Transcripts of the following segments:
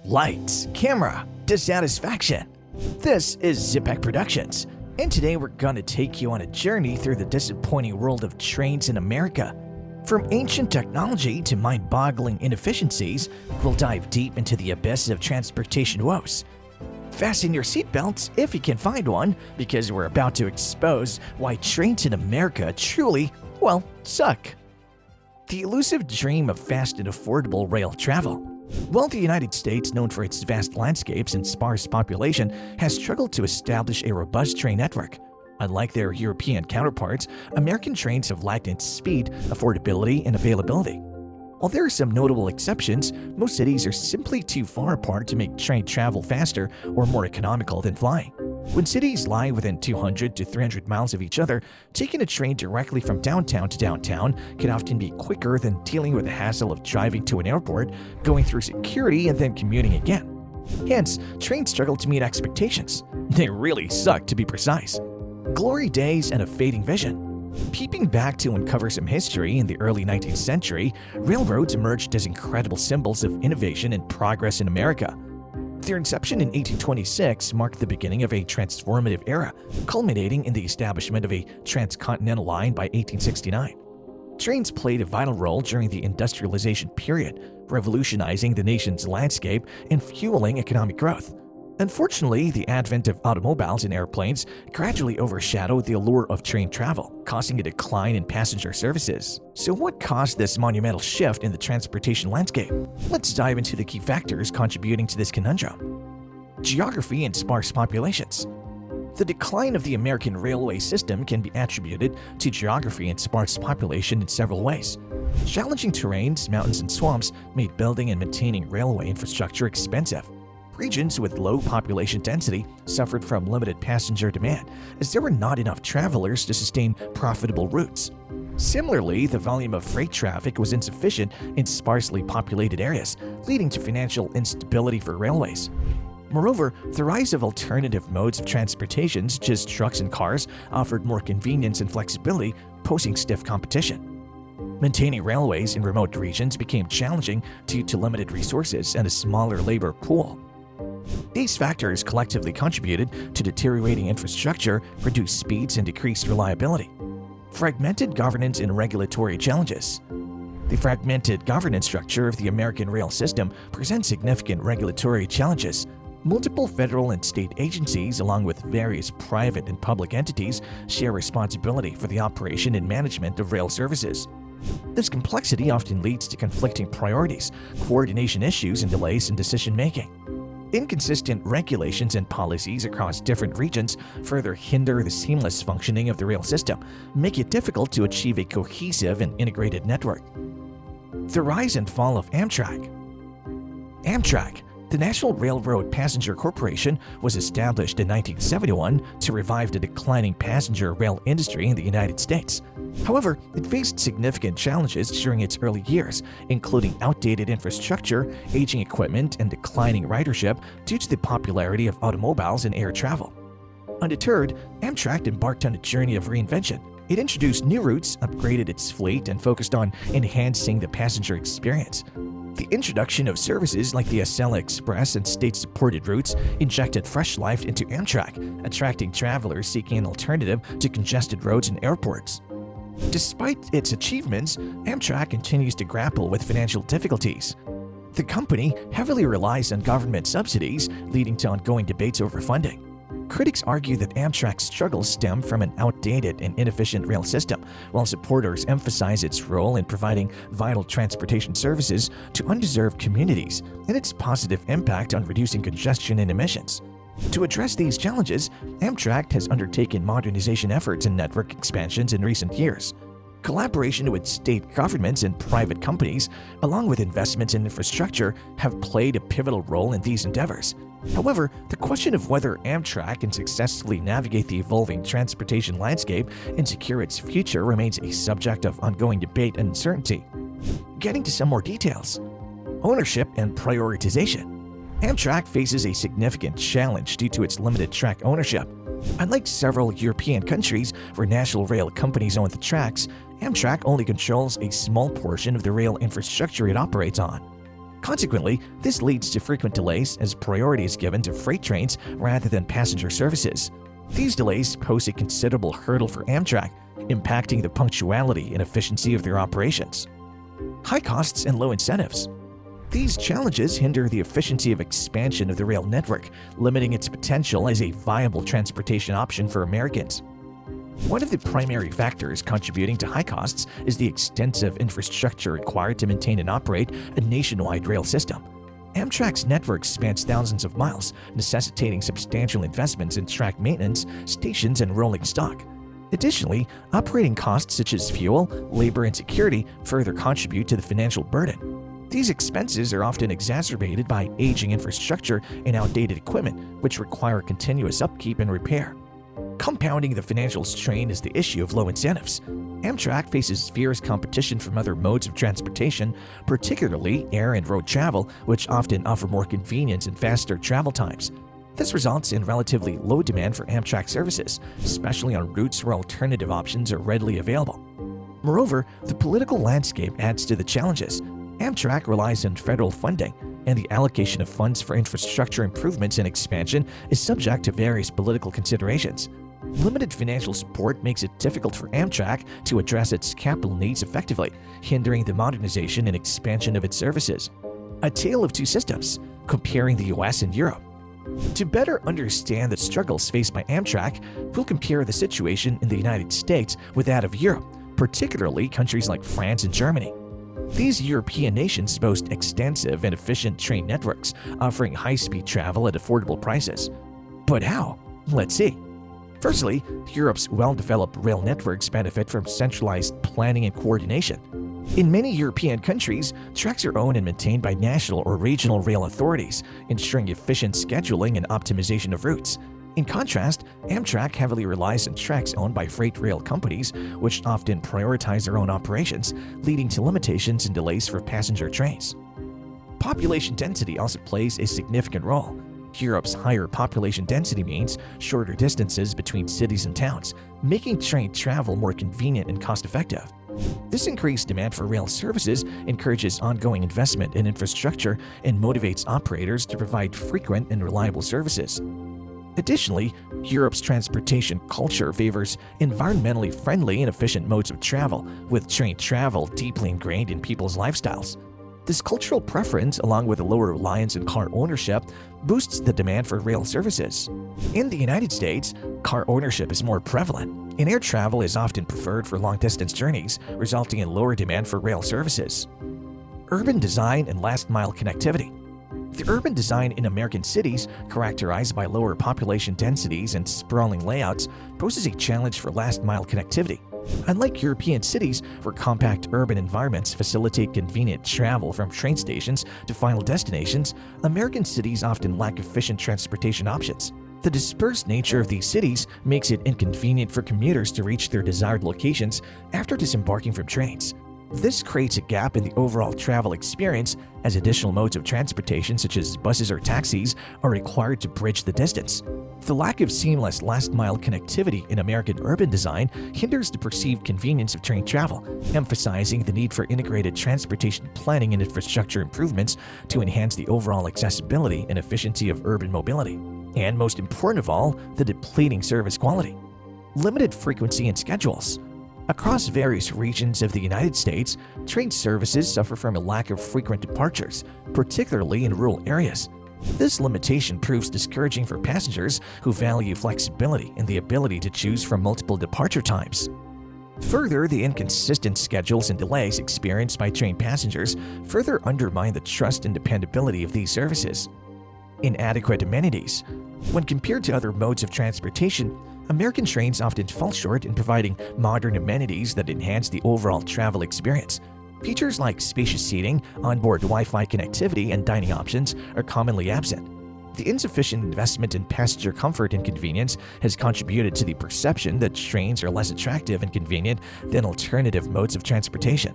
Lights, camera, dissatisfaction. This is Zipek Productions, and today we're gonna take you on a journey through the disappointing world of trains in America. From ancient technology to mind-boggling inefficiencies, we'll dive deep into the abyss of transportation woes. Fasten your seatbelts if you can find one, because we're about to expose why trains in America truly, suck. The elusive dream of fast and affordable rail travel. While the United States, known for its vast landscapes and sparse population, has struggled to establish a robust train network, unlike their European counterparts, American trains have lacked in speed, affordability, and availability. While there are some notable exceptions, most cities are simply too far apart to make train travel faster or more economical than flying. When cities lie within 200 to 300 miles of each other, taking a train directly from downtown to downtown can often be quicker than dealing with the hassle of driving to an airport, going through security, and then commuting again. Hence, trains struggle to meet expectations. They really suck, to be precise. Glory days and a fading vision. Peeping back to uncover some history in the early 19th century, railroads emerged as incredible symbols of innovation and progress in America. Their inception in 1826 marked the beginning of a transformative era, culminating in the establishment of a transcontinental line by 1869. Trains played a vital role during the industrialization period, revolutionizing the nation's landscape and fueling economic growth. Unfortunately, the advent of automobiles and airplanes gradually overshadowed the allure of train travel, causing a decline in passenger services. So what caused this monumental shift in the transportation landscape? Let's dive into the key factors contributing to this conundrum. Geography and sparse populations. The decline of the American railway system can be attributed to geography and sparse population in several ways. Challenging terrains, mountains, and swamps made building and maintaining railway infrastructure expensive. Regions with low population density suffered from limited passenger demand, as there were not enough travelers to sustain profitable routes. Similarly, the volume of freight traffic was insufficient in sparsely populated areas, leading to financial instability for railways. Moreover, the rise of alternative modes of transportation, such as trucks and cars, offered more convenience and flexibility, posing stiff competition. Maintaining railways in remote regions became challenging due to limited resources and a smaller labor pool. These factors collectively contributed to deteriorating infrastructure, reduced speeds, and decreased reliability. Fragmented governance and regulatory challenges. The fragmented governance structure of the American rail system presents significant regulatory challenges. Multiple federal and state agencies, along with various private and public entities, share responsibility for the operation and management of rail services. This complexity often leads to conflicting priorities, coordination issues, and delays in decision-making. Inconsistent regulations and policies across different regions further hinder the seamless functioning of the rail system, making it difficult to achieve a cohesive and integrated network. The rise and fall of Amtrak. Amtrak, the National Railroad Passenger Corporation, was established in 1971 to revive the declining passenger rail industry in the United States. However, it faced significant challenges during its early years, including outdated infrastructure, aging equipment, and declining ridership due to the popularity of automobiles and air travel. Undeterred, Amtrak embarked on a journey of reinvention. It introduced new routes, upgraded its fleet, and focused on enhancing the passenger experience. The introduction of services like the Acela Express and state-supported routes injected fresh life into Amtrak, attracting travelers seeking an alternative to congested roads and airports. Despite its achievements, Amtrak continues to grapple with financial difficulties. The company heavily relies on government subsidies, leading to ongoing debates over funding. Critics argue that Amtrak's struggles stem from an outdated and inefficient rail system, while supporters emphasize its role in providing vital transportation services to undeserved communities and its positive impact on reducing congestion and emissions. To address these challenges, Amtrak has undertaken modernization efforts and network expansions in recent years. Collaboration with state governments and private companies, along with investments in infrastructure, have played a pivotal role in these endeavors. However, the question of whether Amtrak can successfully navigate the evolving transportation landscape and secure its future remains a subject of ongoing debate and uncertainty. Getting to some more details. Ownership and prioritization. Amtrak faces a significant challenge due to its limited track ownership. Unlike several European countries where national rail companies own the tracks, Amtrak only controls a small portion of the rail infrastructure it operates on. Consequently, this leads to frequent delays as priority is given to freight trains rather than passenger services. These delays pose a considerable hurdle for Amtrak, impacting the punctuality and efficiency of their operations. High costs and low incentives. These challenges hinder the efficiency of expansion of the rail network, limiting its potential as a viable transportation option for Americans. One of the primary factors contributing to high costs is the extensive infrastructure required to maintain and operate a nationwide rail system. Amtrak's network spans thousands of miles, necessitating substantial investments in track maintenance, stations, and rolling stock. Additionally, operating costs such as fuel, labor, and security further contribute to the financial burden. These expenses are often exacerbated by aging infrastructure and outdated equipment, which require continuous upkeep and repair. Compounding the financial strain is the issue of low incentives. Amtrak faces fierce competition from other modes of transportation, particularly air and road travel, which often offer more convenience and faster travel times. This results in relatively low demand for Amtrak services, especially on routes where alternative options are readily available. Moreover, the political landscape adds to the challenges. Amtrak relies on federal funding, and the allocation of funds for infrastructure improvements and expansion is subject to various political considerations. Limited financial support makes it difficult for Amtrak to address its capital needs effectively, hindering the modernization and expansion of its services. A tale of two systems, comparing the US and Europe. To better understand the struggles faced by Amtrak, we'll compare the situation in the United States with that of Europe, particularly countries like France and Germany. These European nations boast extensive and efficient train networks, offering high-speed travel at affordable prices. But how? Let's see. Firstly, Europe's well-developed rail networks benefit from centralized planning and coordination. In many European countries, tracks are owned and maintained by national or regional rail authorities, ensuring efficient scheduling and optimization of routes. In contrast, Amtrak heavily relies on tracks owned by freight rail companies, which often prioritize their own operations, leading to limitations and delays for passenger trains. Population density also plays a significant role. Europe's higher population density means shorter distances between cities and towns, making train travel more convenient and cost-effective. This increased demand for rail services encourages ongoing investment in infrastructure and motivates operators to provide frequent and reliable services. Additionally, Europe's transportation culture favors environmentally friendly and efficient modes of travel, with train travel deeply ingrained in people's lifestyles. This cultural preference, along with a lower reliance on car ownership, boosts the demand for rail services. In the United States, car ownership is more prevalent, and air travel is often preferred for long-distance journeys, resulting in lower demand for rail services. Urban design and last-mile connectivity. The urban design in American cities, characterized by lower population densities and sprawling layouts, poses a challenge for last-mile connectivity. Unlike European cities, where compact urban environments facilitate convenient travel from train stations to final destinations, American cities often lack efficient transportation options. The dispersed nature of these cities makes it inconvenient for commuters to reach their desired locations after disembarking from trains. This creates a gap in the overall travel experience, as additional modes of transportation such as buses or taxis are required to bridge the distance. The lack of seamless last-mile connectivity in American urban design hinders the perceived convenience of train travel, emphasizing the need for integrated transportation planning and infrastructure improvements to enhance the overall accessibility and efficiency of urban mobility. And most important of all, the depleting service quality. Limited frequency and schedules. Across various regions of the United States, train services suffer from a lack of frequent departures, particularly in rural areas. This limitation proves discouraging for passengers who value flexibility and the ability to choose from multiple departure times. Further, the inconsistent schedules and delays experienced by train passengers further undermine the trust and dependability of these services. Inadequate amenities. When compared to other modes of transportation, American trains often fall short in providing modern amenities that enhance the overall travel experience. Features like spacious seating, onboard Wi-Fi connectivity, and dining options are commonly absent. The insufficient investment in passenger comfort and convenience has contributed to the perception that trains are less attractive and convenient than alternative modes of transportation.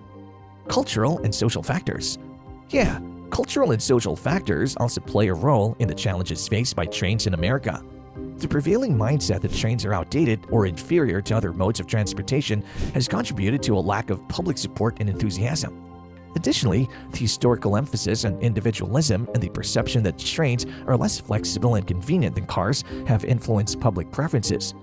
Cultural and social factors. Yeah, cultural and social factors also play a role in the challenges faced by trains in America. The prevailing mindset that trains are outdated or inferior to other modes of transportation has contributed to a lack of public support and enthusiasm. Additionally, the historical emphasis on individualism and the perception that trains are less flexible and convenient than cars have influenced public preferences.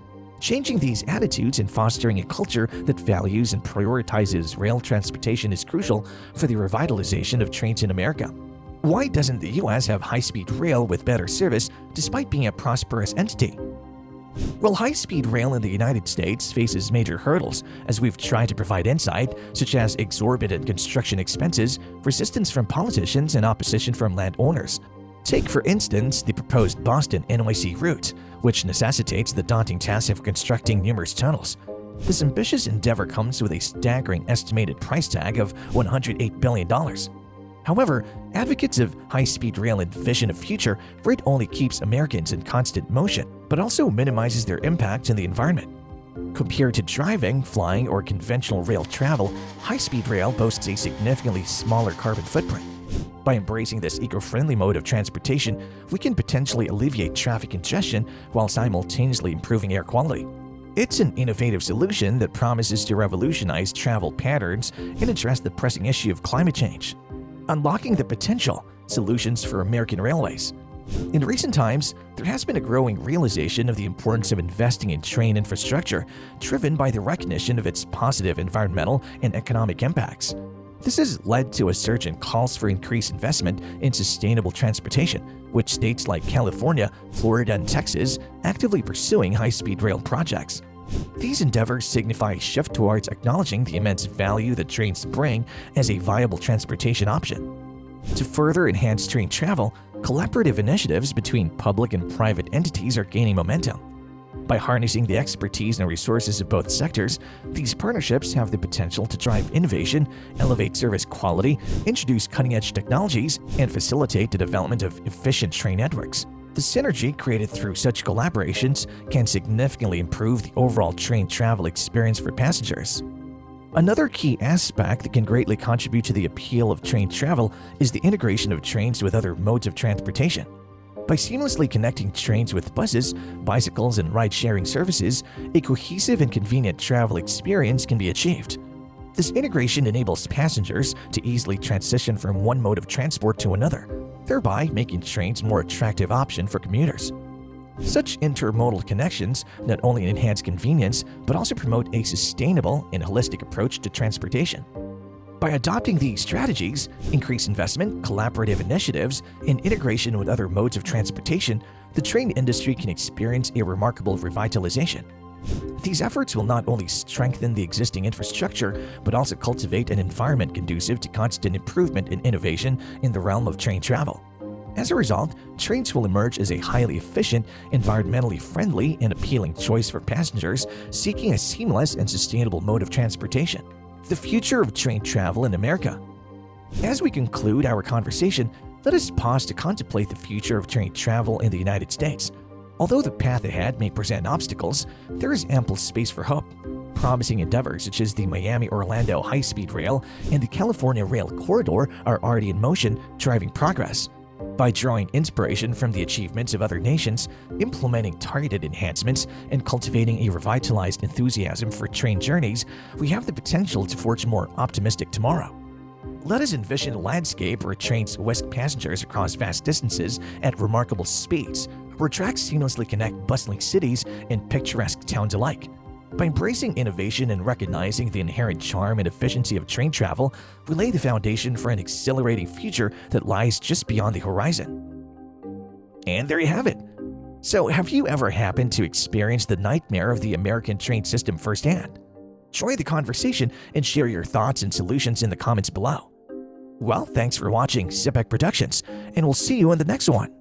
Changing these attitudes and fostering a culture that values and prioritizes rail transportation is crucial for the revitalization of trains in America. Why doesn't the US have high-speed rail with better service despite being a prosperous entity? Well, high-speed rail in the United States faces major hurdles as we've tried to provide insight, such as exorbitant construction expenses, resistance from politicians, and opposition from landowners. Take, for instance, the proposed Boston-NYC route, which necessitates the daunting task of constructing numerous tunnels. This ambitious endeavor comes with a staggering estimated price tag of $108 billion. However, advocates of high-speed rail envision a future where it only keeps Americans in constant motion, but also minimizes their impact on the environment. Compared to driving, flying, or conventional rail travel, high-speed rail boasts a significantly smaller carbon footprint. By embracing this eco-friendly mode of transportation, we can potentially alleviate traffic congestion while simultaneously improving air quality. It's an innovative solution that promises to revolutionize travel patterns and address the pressing issue of climate change. Unlocking the potential solutions for American railways. In recent times, there has been a growing realization of the importance of investing in train infrastructure, driven by the recognition of its positive environmental and economic impacts. This has led to a surge in calls for increased investment in sustainable transportation, with states like California, Florida, and Texas actively pursuing high-speed rail projects. These endeavors signify a shift towards acknowledging the immense value that trains bring as a viable transportation option. To further enhance train travel, collaborative initiatives between public and private entities are gaining momentum. By harnessing the expertise and resources of both sectors, these partnerships have the potential to drive innovation, elevate service quality, introduce cutting-edge technologies, and facilitate the development of efficient train networks. The synergy created through such collaborations can significantly improve the overall train travel experience for passengers. Another key aspect that can greatly contribute to the appeal of train travel is the integration of trains with other modes of transportation. By seamlessly connecting trains with buses, bicycles, and ride-sharing services, a cohesive and convenient travel experience can be achieved. This integration enables passengers to easily transition from one mode of transport to another, thereby making trains a more attractive option for commuters. Such intermodal connections not only enhance convenience, but also promote a sustainable and holistic approach to transportation. By adopting these strategies, increased investment, collaborative initiatives, and integration with other modes of transportation, the train industry can experience a remarkable revitalization. These efforts will not only strengthen the existing infrastructure, but also cultivate an environment conducive to constant improvement and innovation in the realm of train travel. As a result, trains will emerge as a highly efficient, environmentally friendly, and appealing choice for passengers seeking a seamless and sustainable mode of transportation. The future of train travel in America. As we conclude our conversation, let us pause to contemplate the future of train travel in the United States. Although the path ahead may present obstacles, there is ample space for hope. Promising endeavors such as the Miami-Orlando high-speed rail and the California Rail Corridor are already in motion, driving progress. By drawing inspiration from the achievements of other nations, implementing targeted enhancements, and cultivating a revitalized enthusiasm for train journeys, we have the potential to forge a more optimistic tomorrow. Let us envision a landscape where trains whisk passengers across vast distances at remarkable speeds, where tracks seamlessly connect bustling cities and picturesque towns alike. By embracing innovation and recognizing the inherent charm and efficiency of train travel, we lay the foundation for an exhilarating future that lies just beyond the horizon. And there you have it. So, have you ever happened to experience the nightmare of the American train system firsthand? Join the conversation and share your thoughts and solutions in the comments below. Well, thanks for watching Zipek Productions, and we'll see you in the next one.